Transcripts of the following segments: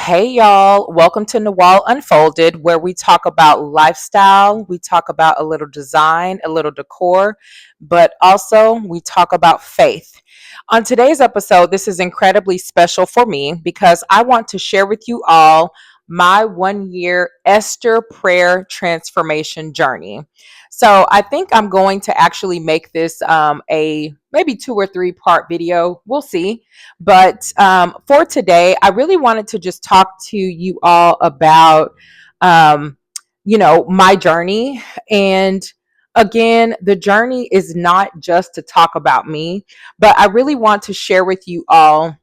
Hey y'all, welcome to Nawal Unfolded, where we talk about lifestyle, we talk about a little design, a little decor, but also we talk about faith. On today's episode, this is incredibly special for me because I want to share with you all my 1 year Esther Prayer transformation journey. So I think I'm going to actually make this a maybe 2 or 3 part video. We'll see. But for today, I really wanted to just talk to you all about, um, my journey. And again, the journey is not just to talk about me, but I really want to share with you all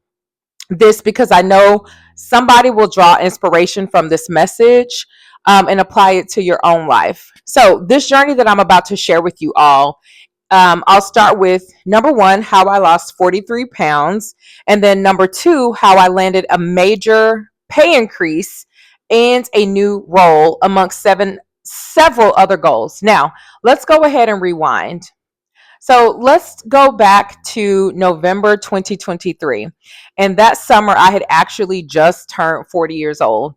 this because I know somebody will draw inspiration from this message and apply it to your own life. So, this journey that I'm about to share with you all, I'll start with number one, how I lost 43 pounds. And then number two, how I landed a major pay increase and a new role amongst several other goals. Now, let's go ahead and rewind. So let's go back to November 2023. And that summer, I had actually just turned 40 years old.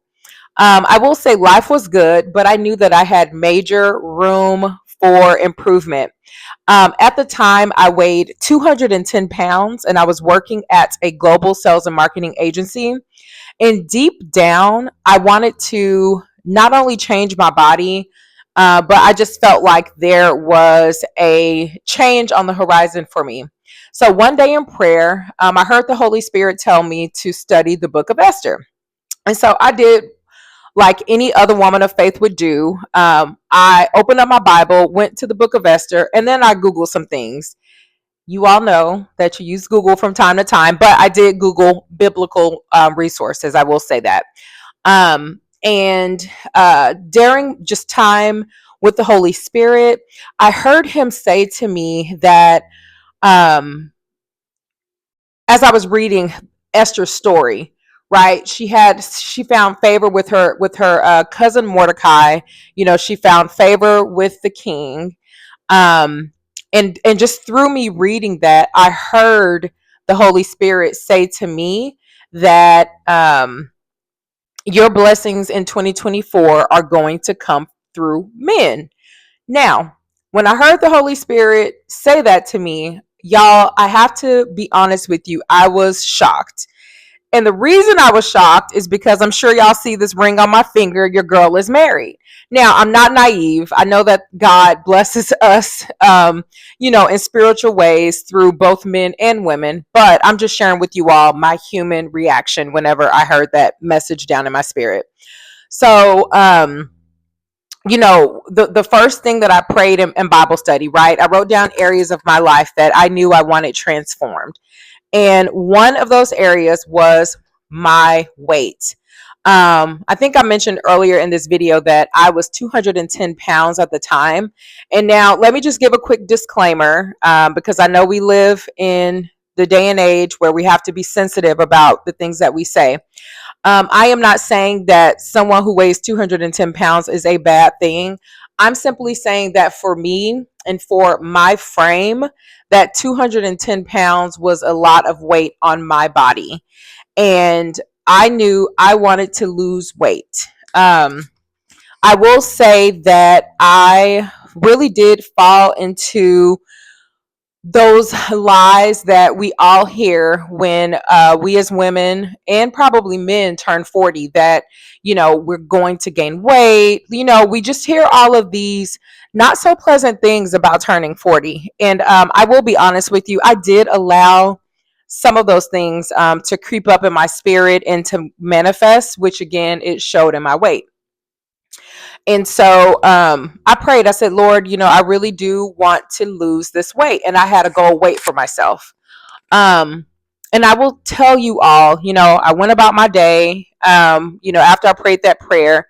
I will say life was good, but I knew that I had major room for improvement. At the time, I weighed 210 pounds and I was working at a global sales and marketing agency. And deep down, I wanted to not only change my body, but I just felt like there was a change on the horizon for me. So one day in prayer, I heard the Holy Spirit tell me to study the book of Esther. And so I did like any other woman of faith would do. I opened up my Bible, went to the book of Esther, and then I Googled some things. You all know that you use Google from time to time, but I did Google biblical resources. I will say that. And during just time with the Holy Spirit, I heard him say to me that um, as I was reading Esther's story, right? She found favor with her cousin Mordecai. You know, she found favor with the king. Um, and just through me reading that, I heard the Holy Spirit say to me that your blessings in 2024 are going to come through men. Now, when I heard the Holy Spirit say that to me, y'all, I have to be honest with you, I was shocked. And the reason I was shocked is because I'm sure y'all see this ring on my finger. Your girl is married. Now, I'm not naive. I know that God blesses us, in spiritual ways through both men and women. But I'm just sharing with you all my human reaction whenever I heard that message down in my spirit. So, the first thing that I prayed in Bible study, right? I wrote down areas of my life that I knew I wanted transformed. And one of those areas was my weight. I think I mentioned earlier in this video that I was 210 pounds at the time. And now let me just give a quick disclaimer because I know we live in the day and age where we have to be sensitive about the things that we say. I am not saying that someone who weighs 210 pounds is a bad thing. I'm simply saying that for me and for my frame, that 210 pounds was a lot of weight on my body. And I knew I wanted to lose weight. I will say that I really did fall into those lies that we all hear when we as women and probably men turn 40 that, we're going to gain weight. We just hear all of these not so pleasant things about turning 40. And I will be honest with you, I did allow some of those things to creep up in my spirit and to manifest, which again, it showed in my weight. And so I prayed. I said, Lord, I really do want to lose this weight. And I had a goal weight for myself. Um, and I will tell you all, I went about my day. After I prayed that prayer,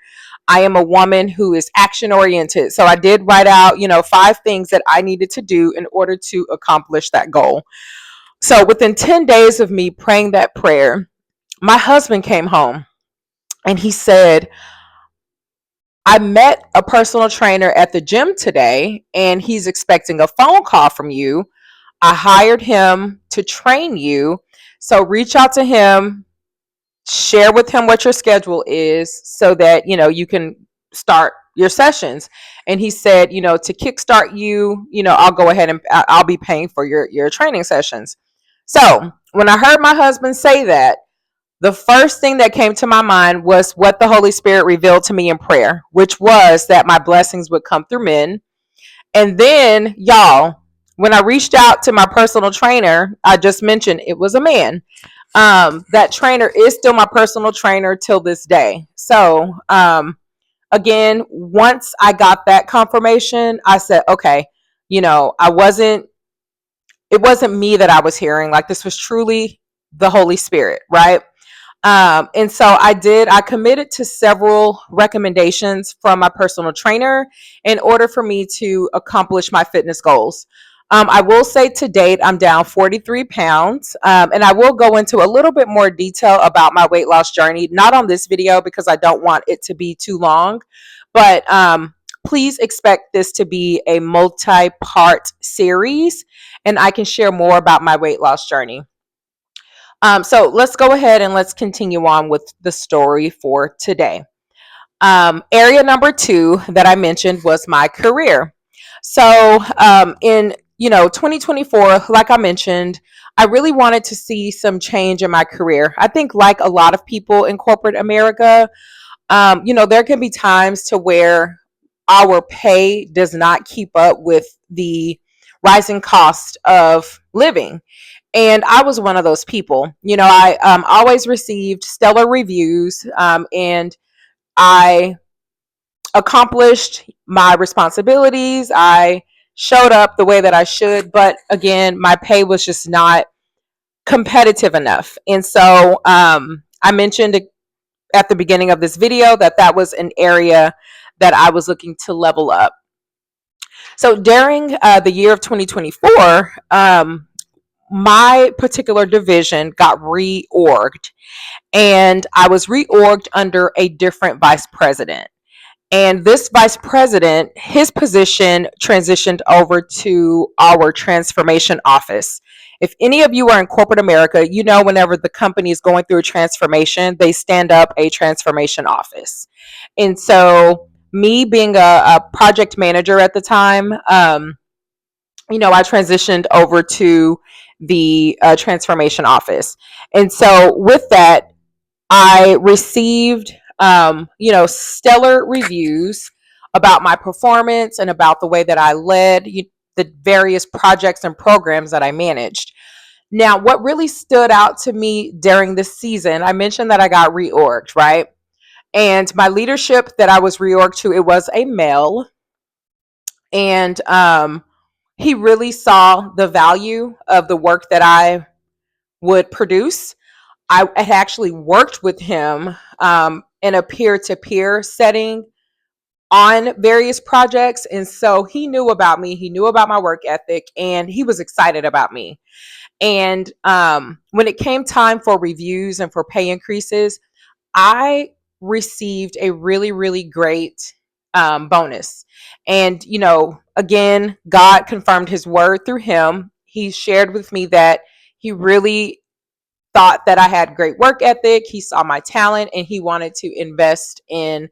I am a woman who is action oriented. So I did write out, 5 things that I needed to do in order to accomplish that goal. So within 10 days of me praying that prayer, my husband came home and he said, I met a personal trainer at the gym today and he's expecting a phone call from you. I hired him to train you. So reach out to him share with him what your schedule is so that, you can start your sessions. And he said, to kickstart you, I'll go ahead and I'll be paying for your training sessions. So when I heard my husband say that, the first thing that came to my mind was what the Holy Spirit revealed to me in prayer, which was that my blessings would come through men. And then, y'all, when I reached out to my personal trainer, I just mentioned it was a man. That trainer is still my personal trainer till this day. So, again, once I got that confirmation, I said, okay, it wasn't me that I was hearing. Like, this was truly the Holy Spirit, right? And so I committed to several recommendations from my personal trainer in order for me to accomplish my fitness goals. I will say to date, I'm down 43 pounds. And I will go into a little bit more detail about my weight loss journey, not on this video because I don't want it to be too long, but please expect this to be a multi-part series, and I can share more about my weight loss journey. So let's go ahead and let's continue on with the story for today. Area number 2 that I mentioned was my career. So in 2024, like I mentioned, I really wanted to see some change in my career. I think, like a lot of people in corporate America, there can be times to where our pay does not keep up with the rising cost of living. And I was one of those people. I always received stellar reviews, and I accomplished my responsibilities. I showed up the way that I should, but again, my pay was just not competitive enough. And so I mentioned at the beginning of this video that was an area that I was looking to level up. So during the year of 2024, my particular division got reorged, and I was reorged under a different vice president. And this vice president, his position transitioned over to our transformation office. If any of you are in corporate America, whenever the company is going through a transformation, they stand up a transformation office. And so, me being a project manager at the time, I transitioned over to the transformation office. And so, with that, I received, stellar reviews about my performance and about the way that I led the various projects and programs that I managed. Now, what really stood out to me during this season, I mentioned that I got reorged, right? And my leadership that I was reorged to, it was a male. And he really saw the value of the work that I would produce. I had actually worked with him in a peer-to-peer setting on various projects. And so he knew about me, he knew about my work ethic, and he was excited about me. And when it came time for reviews and for pay increases, I received a really, really great bonus. And, again, God confirmed his word through him. He shared with me that he really thought that I had great work ethic. He saw my talent and he wanted to invest in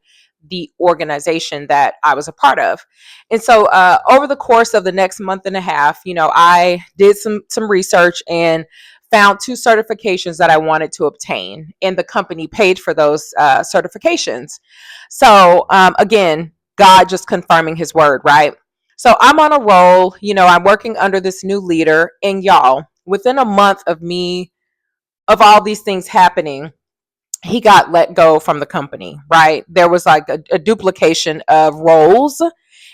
the organization that I was a part of. And so over the course of the next month and a half, I did some research and found 2 certifications that I wanted to obtain, and the company paid for those certifications. So again, God just confirming his word, right? So I'm on a roll, I'm working under this new leader, and y'all, within a month of all these things happening, he got let go from the company, right? There was like a duplication of roles,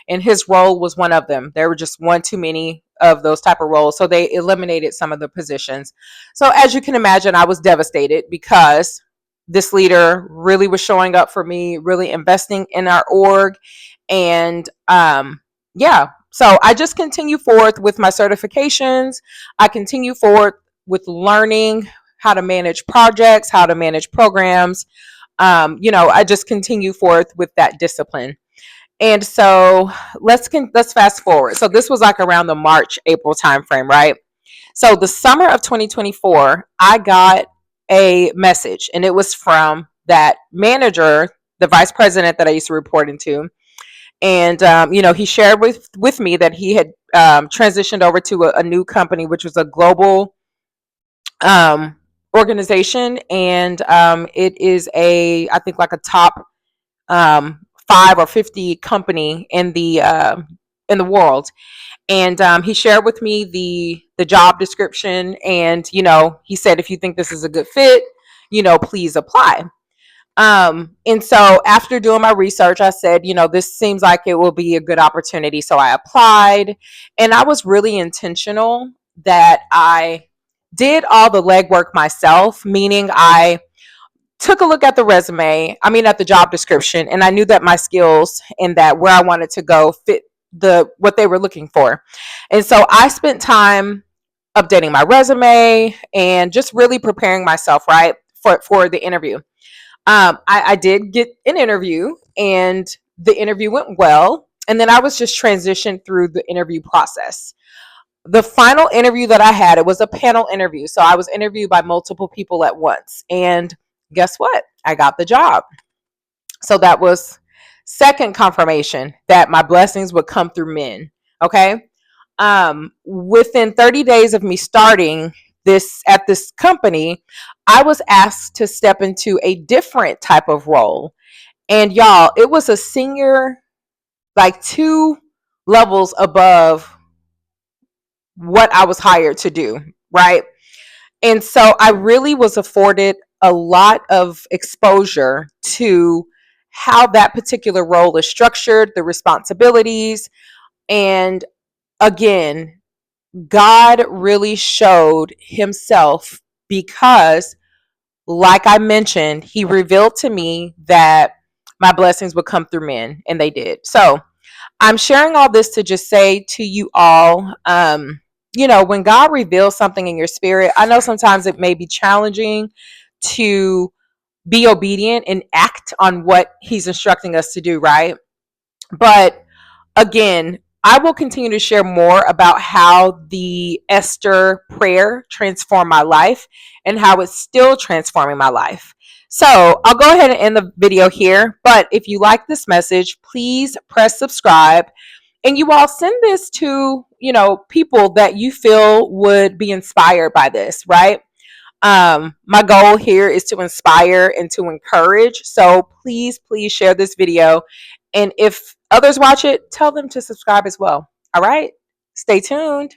and his role was one of them. There were just one too many of those type of roles, so they eliminated some of the positions. So as you can imagine, I was devastated because this leader really was showing up for me, really investing in our org. And yeah, so I just continue forth with my certifications. I continue forward with learning how to manage projects, how to manage programs. I just continue forth with that discipline. And so let's fast forward. So this was like around the March, April timeframe, right? So the summer of 2024, I got a message, and it was from that manager, the vice president that I used to report into. And he shared with me that he had transitioned over to a new company, which was a global um, organization, and it is I think like a top 5 or 50 company in the world. And he shared with me the job description, and he said, if you think this is a good fit, please apply. And so after doing my research, I said, this seems like it will be a good opportunity. So I applied, and I was really intentional that I did all the legwork myself, meaning I took a look at the resume, at the job description, and I knew that my skills and that where I wanted to go fit what they were looking for. And so I spent time updating my resume and just really preparing myself, right, for the interview. I did get an interview, and the interview went well. And then I was just transitioned through the interview process. The final interview that I had, it was a panel interview. So I was interviewed by multiple people at once. And guess what? I got the job. So that was second confirmation that my blessings would come through men. Okay. Within 30 days of me starting this at this company, I was asked to step into a different type of role. And y'all, it was a senior, like 2 levels above what I was hired to do, right? And so I really was afforded a lot of exposure to how that particular role is structured, the responsibilities. And again, God really showed himself because, like I mentioned, he revealed to me that my blessings would come through men, and they did. So I'm sharing all this to just say to you all, when God reveals something in your spirit, I know sometimes it may be challenging to be obedient and act on what he's instructing us to do, right? But again, I will continue to share more about how the Esther prayer transformed my life and how it's still transforming my life. So I'll go ahead and end the video here. But if you like this message, please press subscribe. And you all send this to, people that you feel would be inspired by this, right? My goal here is to inspire and to encourage. So please share this video. And if others watch it, tell them to subscribe as well. All right. Stay tuned.